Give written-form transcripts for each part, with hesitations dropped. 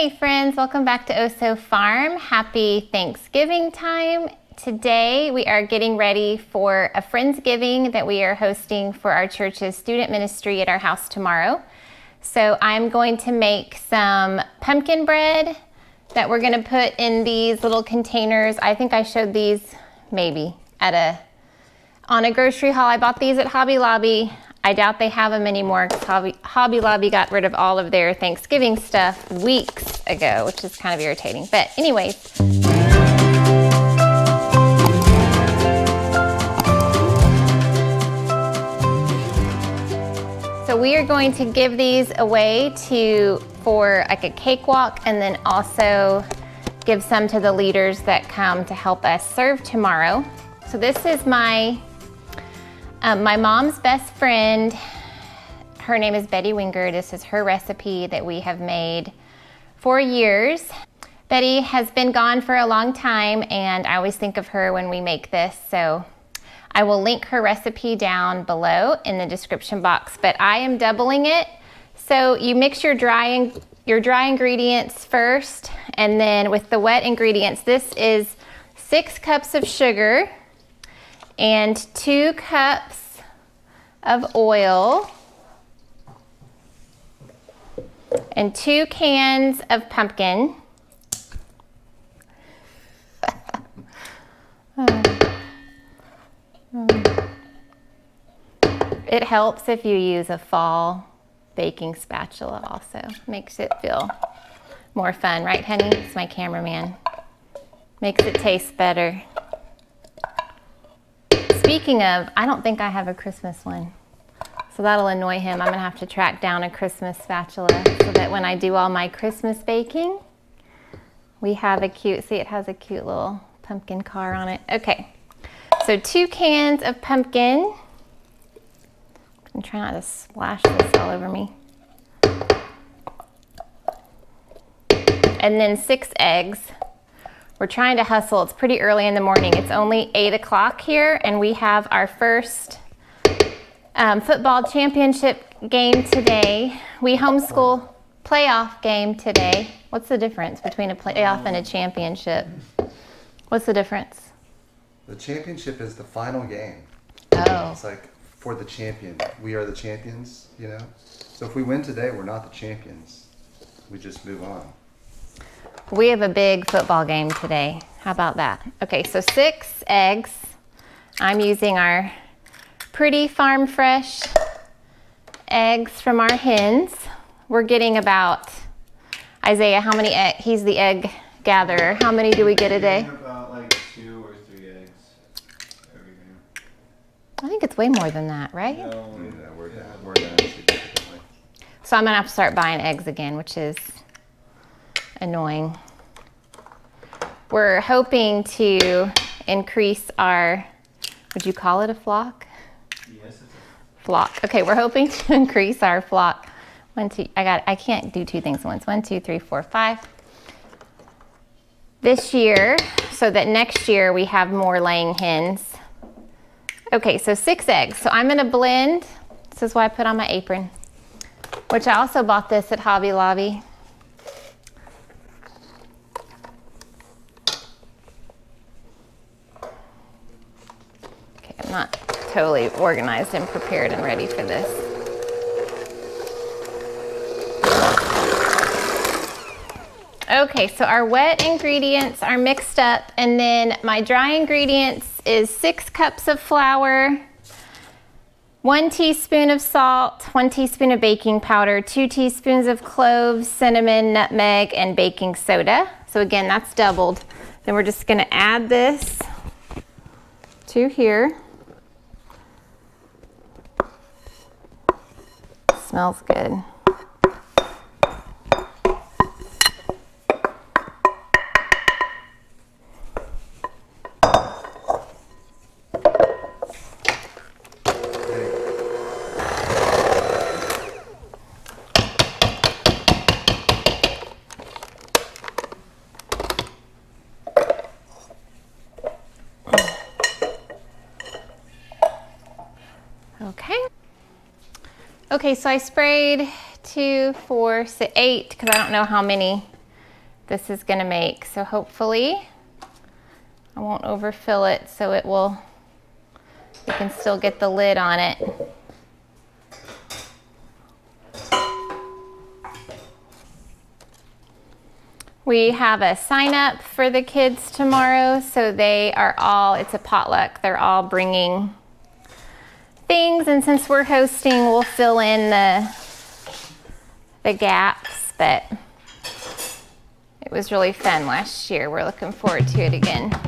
Hey friends, welcome back to Oso Farm. Happy Thanksgiving time. Today we are getting ready for a Friendsgiving that we are hosting for our church's student ministry at our house tomorrow. So I'm going to make some pumpkin bread that we're going to put in these little containers. I think I showed these maybe on a grocery haul. I bought these at Hobby Lobby. I doubt they have them anymore because Hobby Lobby got rid of all of their Thanksgiving stuff weeks ago, which is kind of irritating. But anyways. So we are going to give these away for like a cakewalk, and then also give some to the leaders that come to help us serve tomorrow. So this is my mom's best friend. Her name is Betty Winger. This is her recipe that we have made for years. Betty has been gone for a long time, and I always think of her when we make this. So I will link her recipe down below in the description box, but I am doubling it. So you mix your dry ingredients first, and then with the wet ingredients, this is 6 cups of sugar and 2 cups of oil and 2 cans of pumpkin. It helps if you use a fall baking spatula also. Makes it feel more fun, right honey? It's my cameraman. Makes it taste better. Speaking of, I don't think I have a Christmas one. So that'll annoy him. I'm gonna have to track down a Christmas spatula so that when I do all my Christmas baking, we have a cute, see it has a cute little pumpkin car on it. Okay, so 2 cans of pumpkin. I'm trying not to splash this all over me. And then 6 eggs. We're trying to hustle. It's pretty early in the morning. It's only 8 o'clock here, and we have our first football championship game today. We homeschool playoff game today. What's the difference between a playoff and a championship? What's the difference? The championship is the final game. Oh. It's like for the champion. We are the champions, you know? So if we win today, we're not the champions. We just move on. We have a big football game today. How about that? Okay, so 6 eggs. I'm using our pretty farm fresh eggs from our hens. We're getting about, Isaiah, how many eggs? He's the egg gatherer. How many do we get a day? About like 2 or 3 eggs every day. I think it's way more than that, right? No, Yeah, we're down significantly. So I'm gonna have to start buying eggs again, which is annoying. We're hoping to increase our, would you call it a flock? yes, it's a Flock. Okay, we're hoping to increase our flock. 1, 2, I can't do 2 things at once. 1, 2, 3, 4, 5. This year, so that next year we have more laying hens. Okay, so 6 eggs. So I'm gonna blend, this is why I put on my apron, which I also bought this at Hobby Lobby. Okay, I'm not totally organized and prepared and ready for this. Okay, so our wet ingredients are mixed up, and then my dry ingredients is 6 cups of flour, 1 teaspoon of salt, 1 teaspoon of baking powder, 2 teaspoons of cloves, cinnamon, nutmeg, and baking soda. So again, that's doubled. Then we're just gonna add this to here. Smells good. Okay. Okay, so I sprayed 2, 4, 6, 8, because I don't know how many this is gonna make. So hopefully I won't overfill it so it will, you can still get the lid on it. We have a sign up for the kids tomorrow, so they are all, it's a potluck, they're all bringing things, and since we're hosting, we'll fill in the gaps, but it was really fun last year. We're looking forward to it again.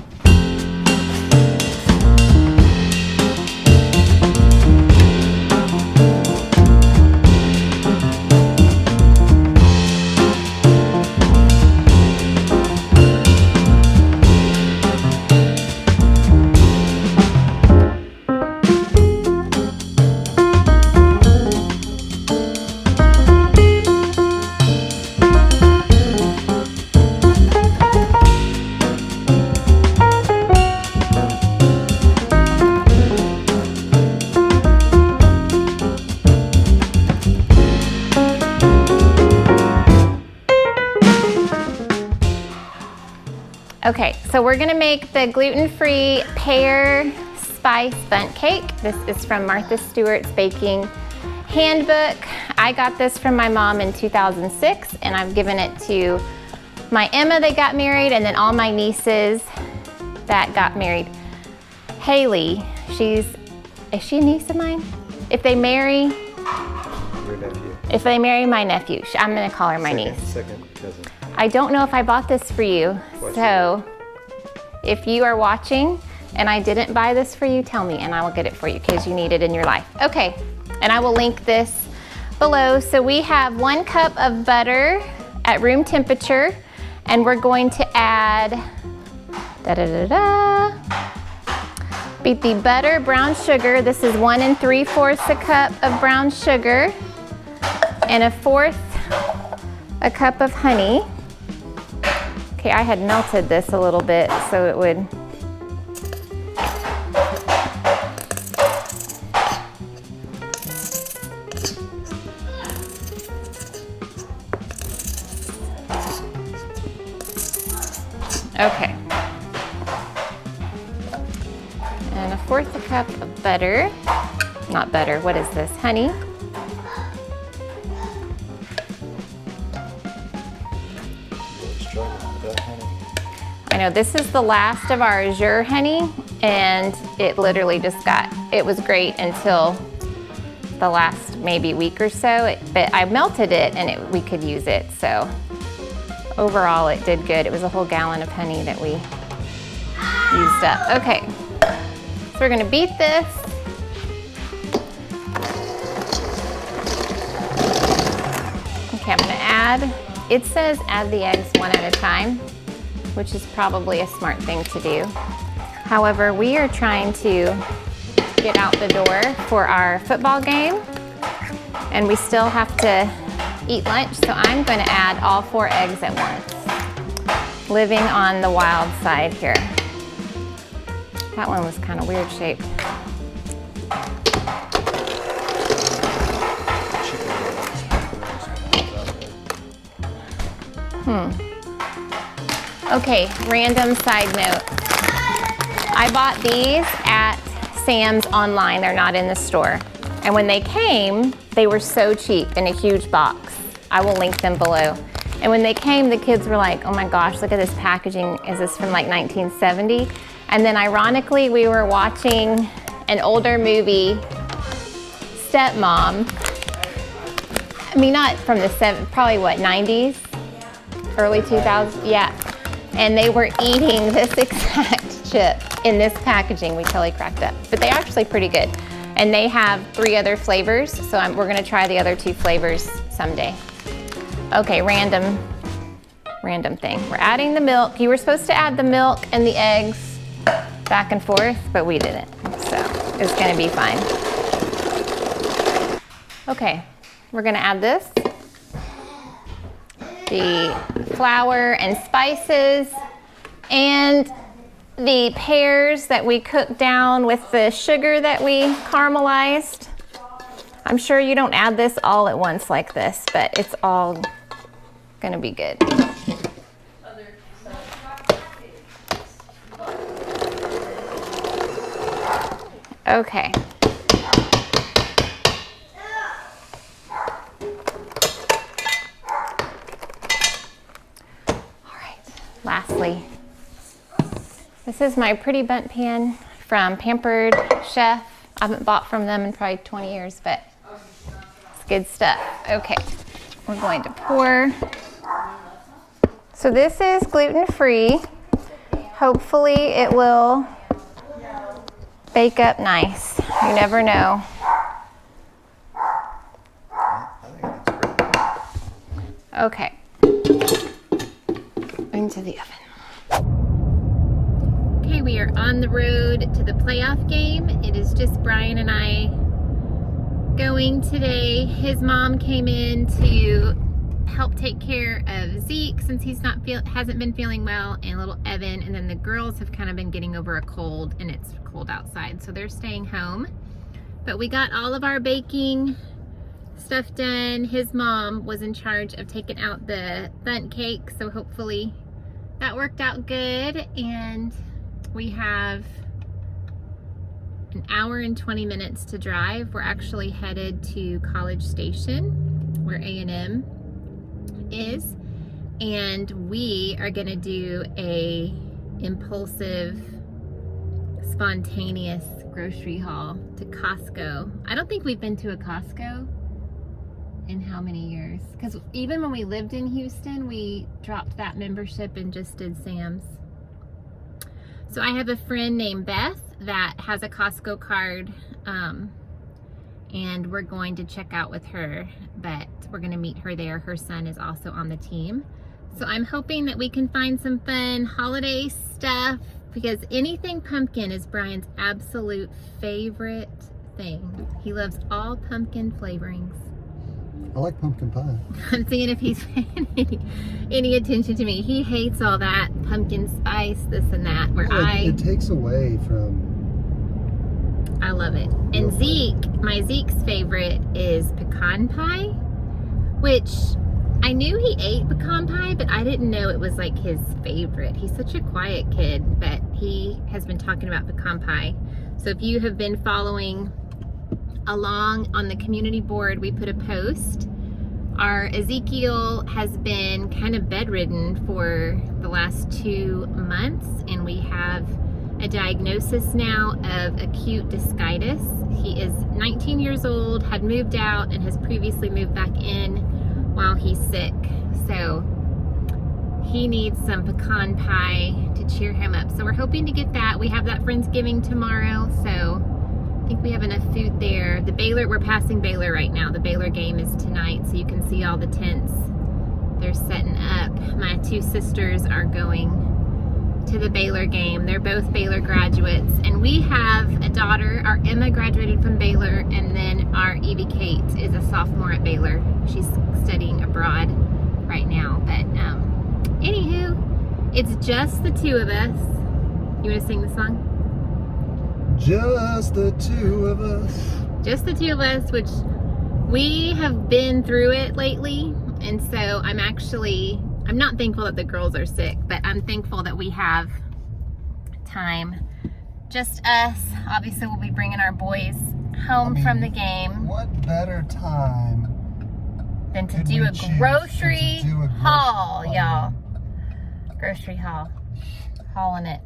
Okay, so we're gonna make the gluten-free pear spice bundt cake. This is from Martha Stewart's Baking Handbook. I got this from my mom in 2006, and I've given it to my Emma that got married, and then all my nieces that got married. Haley, is she a niece of mine? If they marry Your nephew. If they marry my nephew, I'm gonna call her my niece. Second cousin. I don't know if I bought this for you, so if you are watching and I didn't buy this for you, tell me and I will get it for you because you need it in your life. Okay, and I will link this below. So we have 1 cup of butter at room temperature, and we're going to add, beat the butter, brown sugar. This is 1 3/4 a cup of brown sugar, and 1/4 a cup of honey. Okay, I had melted this a little bit so it would. Okay. And 1/4 a cup of butter. Not butter, what is this? Honey. I know this is the last of our azure honey, and it literally just it was great until the last maybe week or so, but I melted it and we could use it. So overall it did good. It was a whole gallon of honey that we used up. Okay, so we're gonna beat this. Okay, I'm gonna add, it says add the eggs 1 at a time, which is probably a smart thing to do. However, we are trying to get out the door for our football game, and we still have to eat lunch, so I'm going to add all 4 eggs at once. Living on the wild side here. That one was kind of weird shaped. Okay, random side note. I bought these at Sam's online. They're not in the store. And when they came, they were so cheap in a huge box. I will link them below. And when they came, the kids were like, oh my gosh, look at this packaging. Is this from like 1970? And then ironically, we were watching an older movie, Stepmom. I mean, not from the probably what, 90s? Early 2000s, yeah. And they were eating this exact chip in this packaging. We totally cracked up. But they're actually pretty good. And they have 3 other flavors, so we're gonna try the other 2 flavors someday. Okay, random thing. We're adding the milk. You were supposed to add the milk and the eggs back and forth, but we didn't. So it's gonna be fine. Okay, we're gonna add this. The flour and spices and the pears that we cooked down with the sugar that we caramelized. I'm sure you don't add this all at once like this, but it's all gonna be good. Okay. All right, lastly, this is my pretty bunt pan from Pampered Chef. I haven't bought from them in probably 20 years, but it's good stuff. Okay, we're going to pour. So this is gluten-free. Hopefully it will bake up nice. You never know. Okay. Into the oven. Okay, we are on the road to the playoff game. It is just Brian and I going today. His mom came in to help take care of Zeke since he's hasn't been feeling well, and little Evan, and then the girls have kind of been getting over a cold, and it's cold outside, so they're staying home. But we got all of our baking stuff done. His mom was in charge of taking out the bundt cake, so hopefully that worked out good. And we have an hour and 20 minutes to drive. We're actually headed to College Station where A&M is, and we are gonna do a impulsive, spontaneous grocery haul to Costco. I don't think we've been to a Costco in how many years? Because even when we lived in Houston, we dropped that membership and just did Sam's. So I have a friend named Beth that has a Costco card, and we're going to check out with her, but we're gonna meet her there. Her son is also on the team. So I'm hoping that we can find some fun holiday stuff, because anything pumpkin is Brian's absolute favorite thing. He loves all pumpkin flavorings. I like pumpkin pie. I'm seeing if he's paying any attention to me. He hates all that pumpkin spice, this and that, where it takes away from... I love it. And Zeke's favorite is pecan pie, which I knew he ate pecan pie, but I didn't know it was like his favorite. He's such a quiet kid, but he has been talking about pecan pie. So if you have been following along on the community board, we put a post. Our Ezekiel has been kind of bedridden for the last 2 months, and we have a diagnosis now of acute discitis. He is 19 years old, had moved out, and has previously moved back in while he's sick. So he needs some pecan pie to cheer him up. So we're hoping to get that. We have that Friendsgiving tomorrow, so I think we have enough food there. We're passing Baylor right now. The Baylor game is tonight, so you can see all the tents they're setting up. My 2 sisters are going to the Baylor game. They're both Baylor graduates, and we have a daughter. Our Emma graduated from Baylor, and then our Evie Kate is a sophomore at Baylor. She's studying abroad right now. But anywho, it's just the 2 of us. You want to sing the song? Just the 2 of us. Just the 2 of us, which we have been through it lately, and so I'm not thankful that the girls are sick, but I'm thankful that we have time. Just us. Obviously, we'll be bringing our boys home from the game. What better time than to do a grocery haul, y'all. Grocery haul. Hauling it.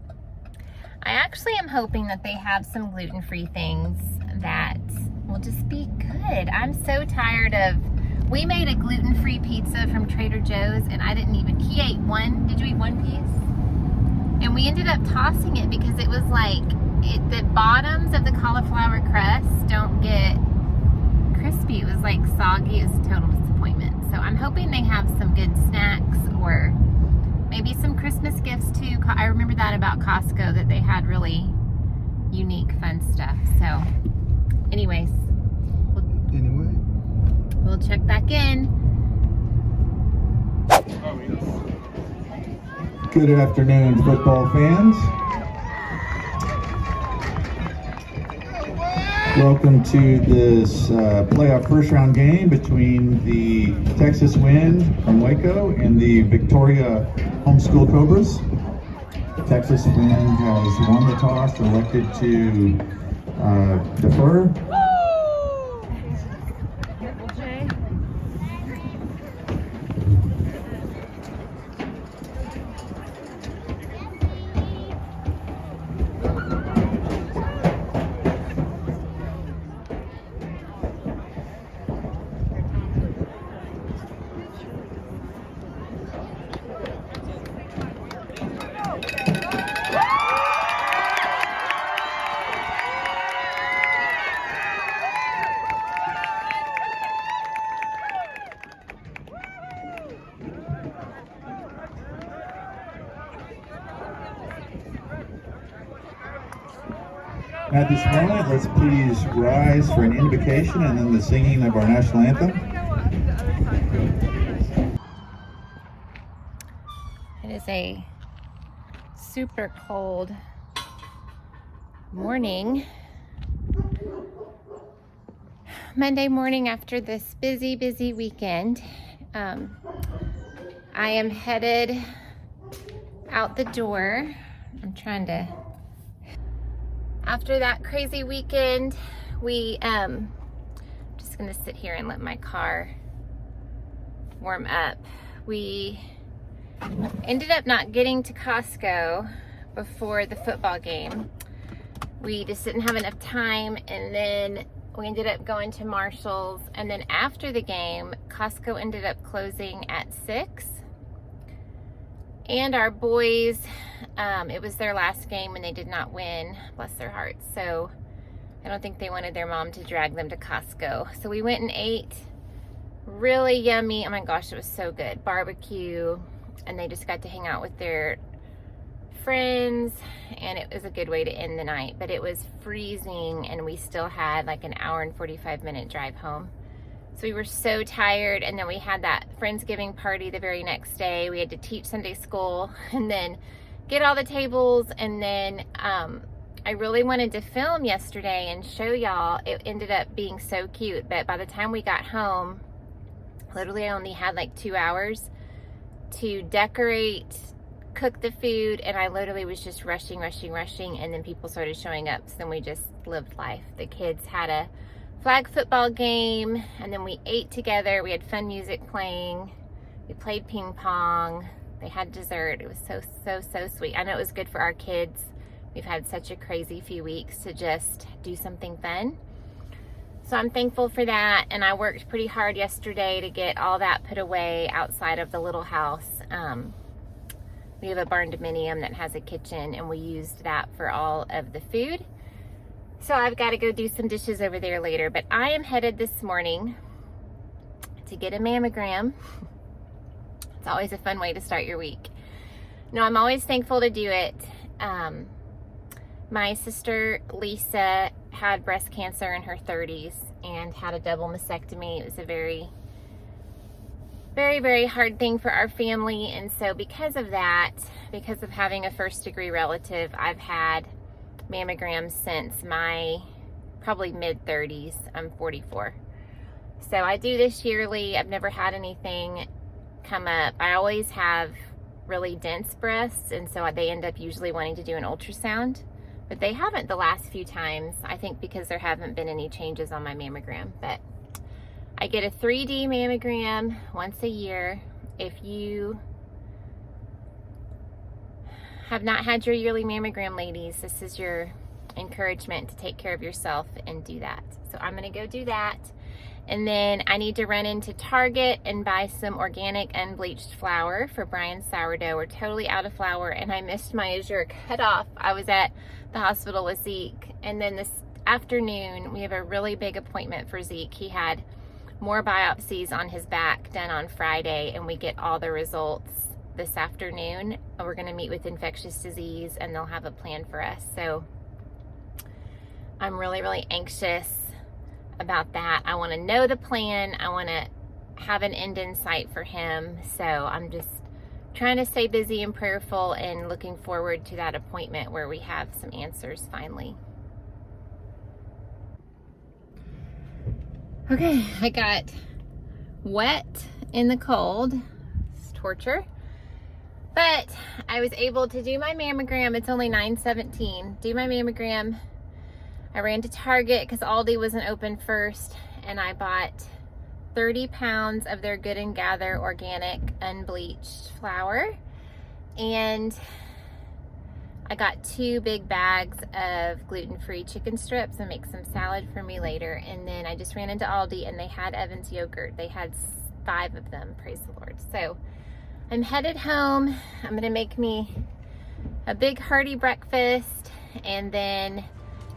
I actually am hoping that they have some gluten-free things that will just be good. I'm so tired of... We made a gluten-free pizza from Trader Joe's, and he ate one. Did you eat one piece? And we ended up tossing it because it was like, the bottoms of the cauliflower crust don't get crispy. It was like soggy. It was a total disappointment. So I'm hoping they have some good snacks, or maybe some Christmas gifts too. I remember that about Costco, that they had really unique, fun stuff. So anyways, we'll check back in. Good afternoon, football fans. Welcome to this playoff first round game between the Texas Wind from Waco and the Victoria Homeschool Cobras. The Texas Wind has won the toss, elected to defer. At this moment, let's please rise for an invocation and then the singing of our national anthem. It is a super cold morning. Monday morning after this busy weekend. I am headed out the door. I'm trying to... After that crazy weekend, I'm just gonna sit here and let my car warm up. We ended up not getting to Costco before the football game. We just didn't have enough time, and then we ended up going to Marshall's, and then after the game, Costco ended up closing at 6. And our boys, it was their last game and they did not win, bless their hearts. So I don't think they wanted their mom to drag them to Costco. So we went and ate really yummy, oh my gosh, it was so good, barbecue. And they just got to hang out with their friends, and it was a good way to end the night. But it was freezing and we still had like an hour and 45-minute drive home. So we were so tired, and then we had that Friendsgiving party the very next day. We had to teach Sunday school and then get all the tables, and then I really wanted to film yesterday and show y'all. It ended up being so cute, but by the time we got home, literally I only had like 2 hours to decorate, cook the food, and I literally was just rushing, and then people started showing up, so then we just lived life. The kids had a flag football game, and then we ate together. We had fun music playing. We played ping pong. They had dessert. It was so sweet. I know it was good for our kids. We've had such a crazy few weeks to just do something fun. So I'm thankful for that, and I worked pretty hard yesterday to get all that put away outside of the little house. We have a barn dominium that has a kitchen, and we used that for all of the food. So I've got to go do some dishes over there later, but I am headed this morning to get a mammogram. It's always a fun way to start your week. No, I'm always thankful to do it. My sister Lisa had breast cancer in her 30s and had a double mastectomy. It was a very hard thing for our family, and so because of that, because of having a first-degree relative, I've had mammograms since my probably mid-30s. I'm 44. So I do this yearly. I've never had anything come up. I always have really dense breasts, and so they end up usually wanting to do an ultrasound, but they haven't the last few times, I think because there haven't been any changes on my mammogram. But I get a 3D mammogram once a year. If you have not had your yearly mammogram, ladies, this is your encouragement to take care of yourself and do that. So I'm gonna go do that. And then I need to run into Target and buy some organic unbleached flour for Brian's sourdough. We're totally out of flour, and I missed my Azure cutoff. I was at the hospital with Zeke, and then this afternoon we have a really big appointment for Zeke. He had more biopsies on his back done on Friday, and we get all the results this afternoon. We're going to meet with infectious disease, and they'll have a plan for us. So I'm really anxious about that. I want to know the plan. I want to have an end in sight for him. So I'm just trying to stay busy and prayerful and looking forward to that appointment where we have some answers finally. Okay, I got wet in the cold. It's torture. But I was able to do my mammogram. It's only 9:17. Do my mammogram. I ran to Target because Aldi wasn't open first, and I bought 30 pounds of their Good and Gather organic unbleached flour. And I got 2 big bags of gluten-free chicken strips and make some salad for me later. And then I just ran into Aldi and they had Evan's yogurt. They had 5 of them, praise the Lord. So I'm headed home. I'm gonna make me a big hearty breakfast, and then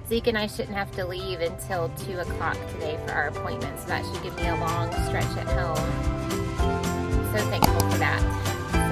Zeke and I shouldn't have to leave until 2 o'clock today for our appointment. So that should give me a long stretch at home. I'm so thankful for that.